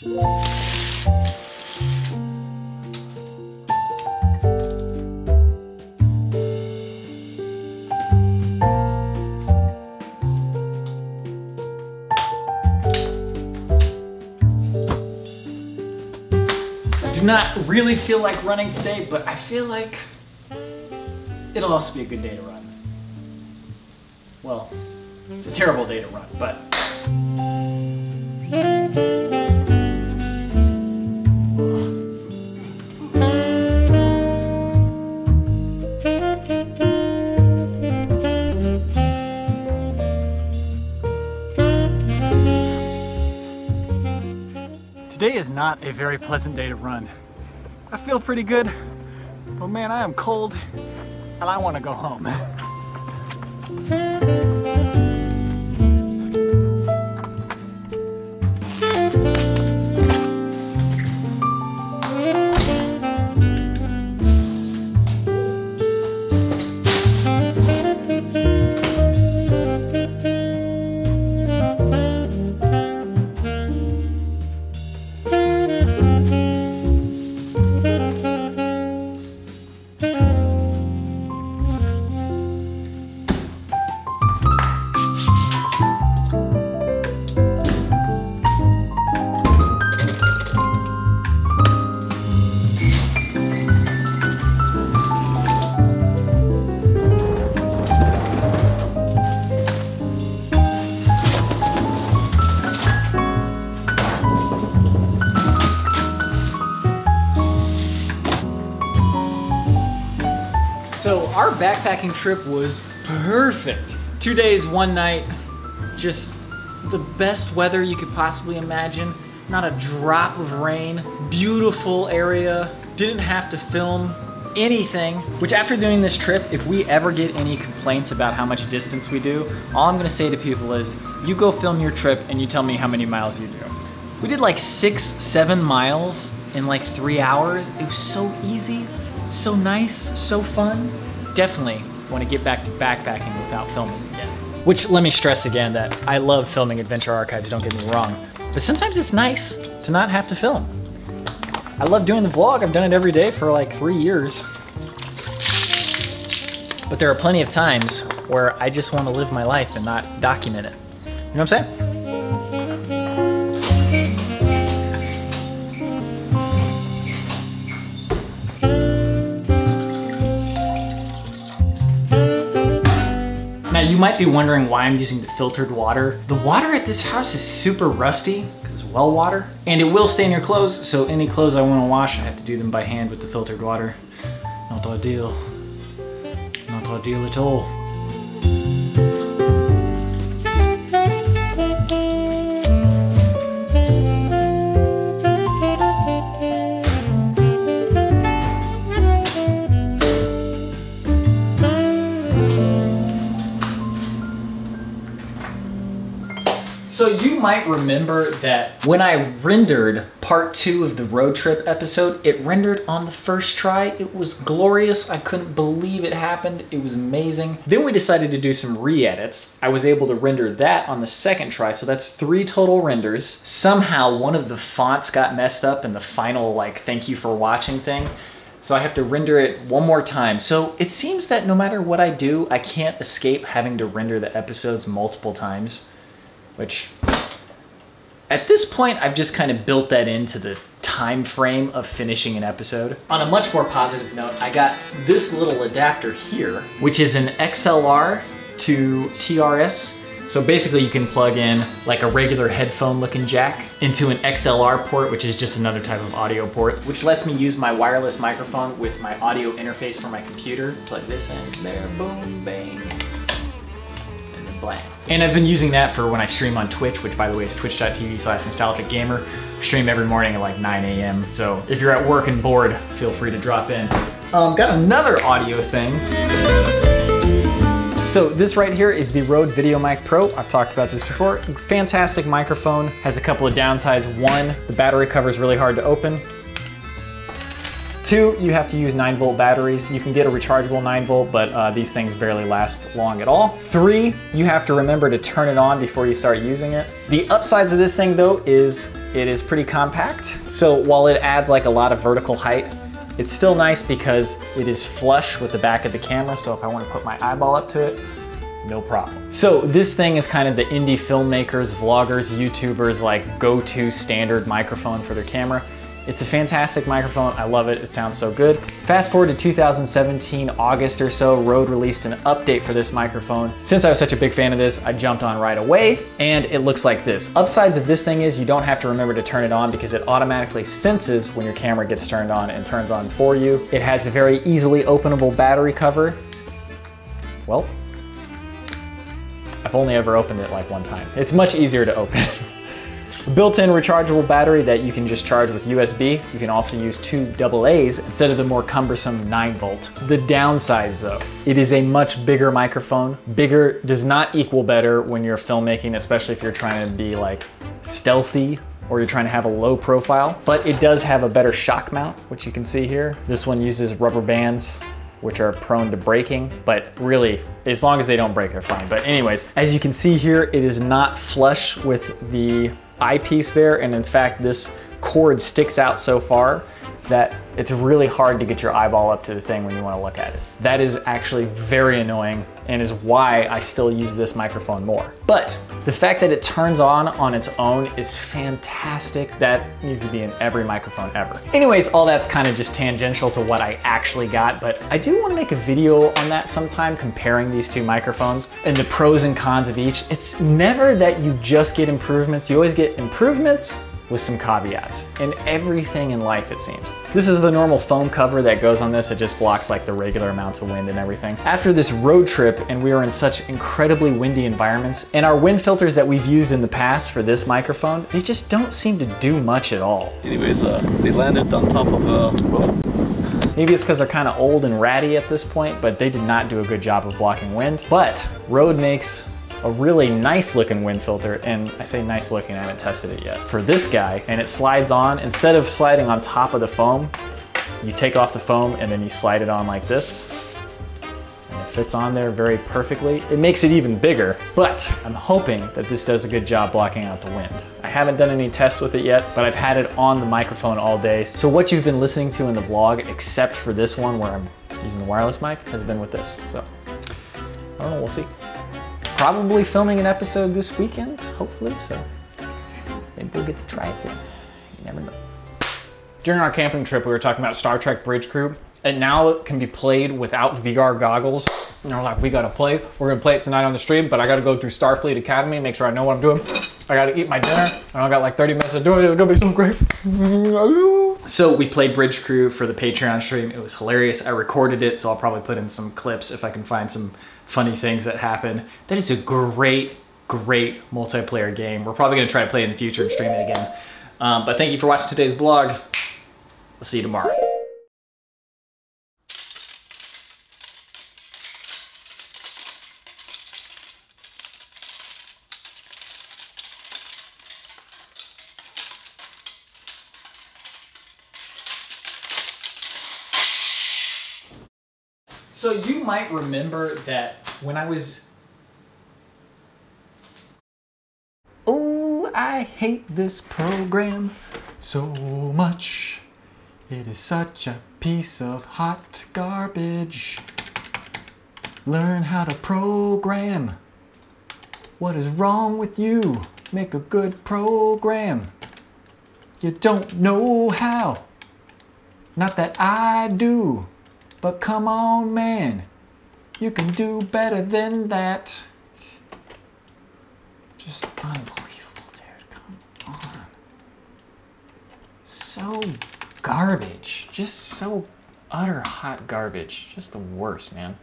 I do not really feel like running today, but I feel like it'll also be a good day to run. Well, it's a terrible day to run, but. Today is not a very pleasant day to run. I feel pretty good, but man, I am cold and I want to go home. So our backpacking trip was perfect. 2 days, 1 night, just the best weather you could possibly imagine. Not a drop of rain, beautiful area, didn't have to film anything. Which after doing this trip, if we ever get any complaints about how much distance we do, all I'm gonna say to people is, you go film your trip and you tell me how many miles you do. We did like 6, 7 miles in like 3 hours. It was so easy. So nice, so fun. Definitely want to get back to backpacking without filming again. Which, let me stress again that I love filming Adventure Archives, don't get me wrong. But sometimes it's nice to not have to film. I love doing the vlog, I've done it every day for like 3 years. But there are plenty of times where I just want to live my life and not document it. You know what I'm saying? Now you might be wondering why I'm using the filtered water. The water at this house is super rusty because it's well water and it will stain your clothes. So any clothes I want to wash, I have to do them by hand with the filtered water. Not ideal. Not ideal at all. So you might remember that when I rendered part 2 of the road trip episode, it rendered on the first try. It was glorious. I couldn't believe it happened. It was amazing. Then we decided to do some re-edits. I was able to render that on the second try, so that's 3 total renders. Somehow one of the fonts got messed up in the final like thank you for watching thing. So I have to render it one more time. So it seems that no matter what I do, I can't escape having to render the episodes multiple times. Which, at this point, I've just kind of built that into the time frame of finishing an episode. On a much more positive note, I got this little adapter here, which is an XLR to TRS. So basically you can plug in like a regular headphone looking jack into an XLR port, which is just another type of audio port, which lets me use my wireless microphone with my audio interface for my computer. Plug this in, there, boom, bang. Blank. And I've been using that for when I stream on Twitch, which by the way is twitch.tv/nostalgicgamer. Stream every morning at like 9 a.m. So if you're at work and bored, feel free to drop in. Got another audio thing. So this right here is the Rode VideoMic Pro. I've talked about this before. Fantastic microphone, has a couple of downsides. One, the battery cover is really hard to open. 2, you have to use 9-volt batteries. You can get a rechargeable 9-volt, but these things barely last long at all. 3, you have to remember to turn it on before you start using it. The upsides of this thing though is it is pretty compact. So while it adds like a lot of vertical height, it's still nice because it is flush with the back of the camera. So if I want to put my eyeball up to it, no problem. So this thing is kind of the indie filmmakers, vloggers, YouTubers like go-to standard microphone for their camera. It's a fantastic microphone. I love it. It sounds so good. Fast forward to 2017, August or so, Rode released an update for this microphone. Since I was such a big fan of this, I jumped on right away, and it looks like this. Upsides of this thing is you don't have to remember to turn it on because it automatically senses when your camera gets turned on and turns on for you. It has a very easily openable battery cover. Well, I've only ever opened it like one time. It's much easier to open. Built-in rechargeable battery that you can just charge with USB. You can also use 2 AA's instead of the more cumbersome 9-volt. The downsides though, it is a much bigger microphone. Bigger does not equal better when you're filmmaking, especially if you're trying to be like stealthy or you're trying to have a low profile, but it does have a better shock mount, which you can see here. This one uses rubber bands, which are prone to breaking, but really, as long as they don't break, they're fine. But anyways, as you can see here, it is not flush with the eyepiece there, and in fact this cord sticks out so far that it's really hard to get your eyeball up to the thing when you want to look at it. That is actually very annoying and is why I still use this microphone more. But the fact that it turns on its own is fantastic. That needs to be in every microphone ever. Anyways, all that's kind of just tangential to what I actually got, but I do want to make a video on that sometime comparing these 2 microphones and the pros and cons of each. It's never that you just get improvements. You always get improvements with some caveats in everything in life, it seems. This is the normal foam cover that goes on this. It just blocks like the regular amounts of wind and everything. After this road trip, and we were in such incredibly windy environments, and our wind filters that we've used in the past for this microphone, they just don't seem to do much at all. Anyways, they landed on top of Maybe it's because they're kind of old and ratty at this point, but they did not do a good job of blocking wind. But Rode makes a really nice looking wind filter, and I say nice looking, I haven't tested it yet, for this guy, and it slides on. Instead of sliding on top of the foam, you take off the foam and then you slide it on like this, and it fits on there very perfectly. It makes it even bigger, but I'm hoping that this does a good job blocking out the wind. I haven't done any tests with it yet, but I've had it on the microphone all day. So what you've been listening to in the vlog, except for this one where I'm using the wireless mic, has been with this. So I don't know, we'll see. Probably filming an episode this weekend, hopefully, so maybe we'll get to try it then. You never know. During our camping trip, we were talking about Star Trek Bridge Crew, and now it can be played without VR goggles. And we're like, we gotta play. We're gonna play it tonight on the stream, but I gotta go through Starfleet Academy, make sure I know what I'm doing. I gotta eat my dinner, and I got like 30 minutes to do it. It's gonna be so great. So we played Bridge Crew for the Patreon stream. It was hilarious. I recorded it, so I'll probably put in some clips if I can find some funny things that happen. That is a great multiplayer game. We're probably gonna try to play in the future and stream it again. But thank you for watching today's vlog. I'll see you tomorrow. So you might remember that when I was... Oh, I hate this program so much. It is such a piece of hot garbage. Learn how to program. What is wrong with you? Make a good program. You don't know how. Not that I do. But come on, man, you can do better than that. Just unbelievable, dude, come on. So garbage, just so utter hot garbage, just the worst, man.